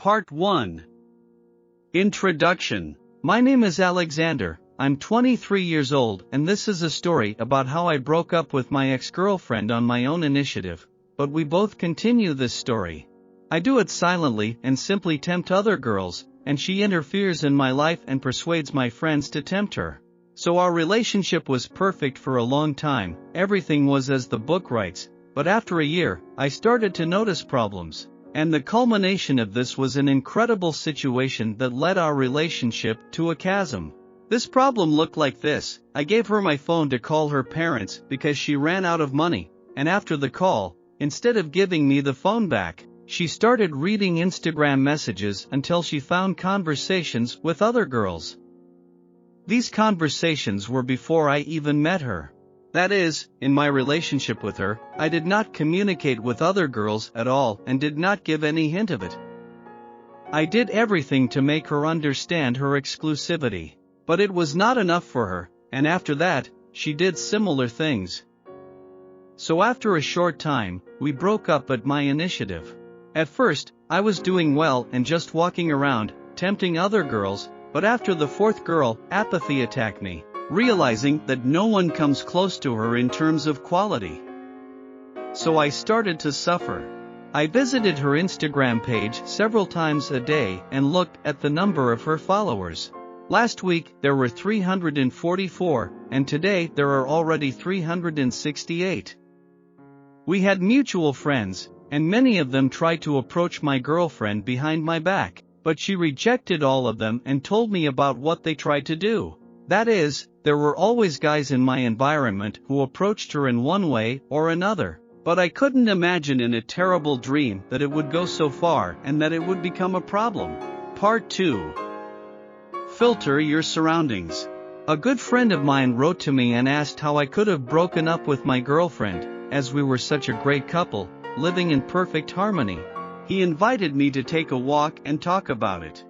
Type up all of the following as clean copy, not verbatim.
Part 1. Introduction. My name is Alexander, I'm 23 years old, and this is a story about how I broke up with my ex-girlfriend on my own initiative, but we both continue this story. I do it silently and simply tempt other girls, and she interferes in my life and persuades my friends to tempt her. So our relationship was perfect for a long time, everything was as the book writes, but after a year, I started to notice problems. And the culmination of this was an incredible situation that led our relationship to a chasm. This problem looked like this: I gave her my phone to call her parents because she ran out of money, and after the call, instead of giving me the phone back, she started reading Instagram messages until she found conversations with other girls. These conversations were before I even met her. That is, in my relationship with her, I did not communicate with other girls at all and did not give any hint of it. I did everything to make her understand her exclusivity. But it was not enough for her, and after that, she did similar things. So after a short time, we broke up at my initiative. At first, I was doing well and just walking around, tempting other girls, but after the fourth girl, apathy attacked me. Realizing that no one comes close to her in terms of quality. So I started to suffer. I visited her Instagram page several times a day and looked at the number of her followers. Last week there were 344, and today there are already 368. We had mutual friends, and many of them tried to approach my girlfriend behind my back, but she rejected all of them and told me about what they tried to do. That is, there were always guys in my environment who approached her in one way or another, but I couldn't imagine in a terrible dream that it would go so far and that it would become a problem. Part 2. Filter your surroundings. A good friend of mine wrote to me and asked how I could have broken up with my girlfriend, as we were such a great couple, living in perfect harmony. He invited me to take a walk and talk about it.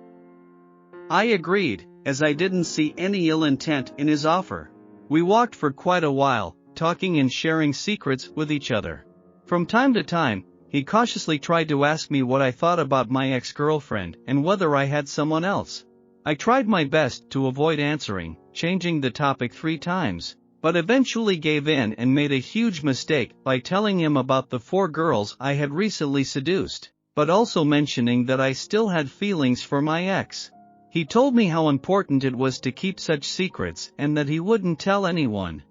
I agreed, as I didn't see any ill intent in his offer. We walked for quite a while, talking and sharing secrets with each other. From time to time, he cautiously tried to ask me what I thought about my ex-girlfriend and whether I had someone else. I tried my best to avoid answering, changing the topic 3 times, but eventually gave in and made a huge mistake by telling him about the 4 girls I had recently seduced, but also mentioning that I still had feelings for my ex. He told me how important it was to keep such secrets and that he wouldn't tell anyone.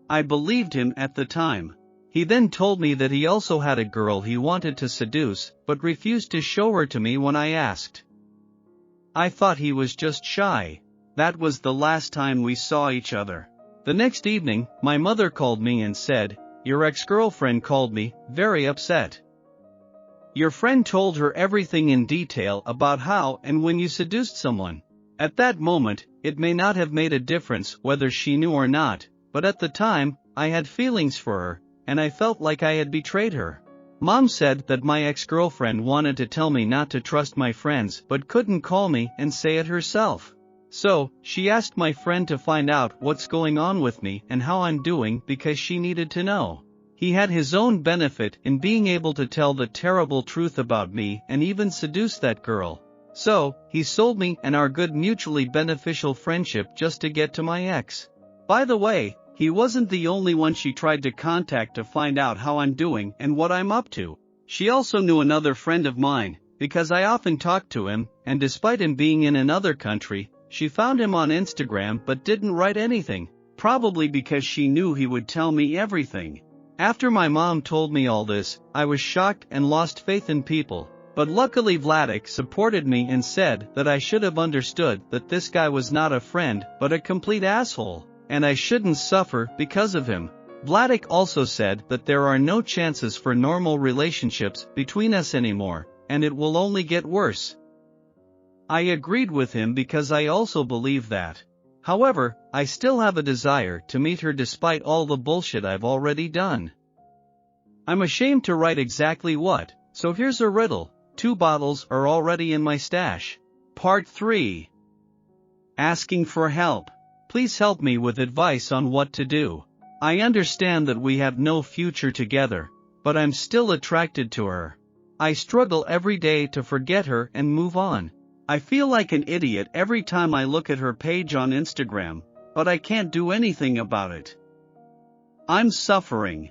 I believed him at the time. He then told me that he also had a girl he wanted to seduce, but refused to show her to me when I asked. I thought he was just shy. That was the last time we saw each other. The next evening, my mother called me and said, "Your ex-girlfriend called me, very upset. Your friend told her everything in detail about how and when you seduced someone." At that moment, it may not have made a difference whether she knew or not, but at the time, I had feelings for her, and I felt like I had betrayed her. Mom said that my ex-girlfriend wanted to tell me not to trust my friends but couldn't call me and say it herself. So, she asked my friend to find out what's going on with me and how I'm doing because she needed to know. He had his own benefit in being able to tell the terrible truth about me and even seduce that girl. So, he sold me and our good mutually beneficial friendship just to get to my ex. By the way, he wasn't the only one she tried to contact to find out how I'm doing and what I'm up to. She also knew another friend of mine, because I often talked to him, and despite him being in another country, she found him on Instagram but didn't write anything, probably because she knew he would tell me everything. After my mom told me all this, I was shocked and lost faith in people, but luckily Vladik supported me and said that I should have understood that this guy was not a friend but a complete asshole, and I shouldn't suffer because of him. Vladik also said that there are no chances for normal relationships between us anymore, and it will only get worse. I agreed with him because I also believe that. However, I still have a desire to meet her despite all the bullshit I've already done. I'm ashamed to write exactly what, so here's a riddle. 2 bottles are already in my stash. Part 3. Asking for help. Please help me with advice on what to do. I understand that we have no future together, but I'm still attracted to her. I struggle every day to forget her and move on. I feel like an idiot every time I look at her page on Instagram, but I can't do anything about it. I'm suffering.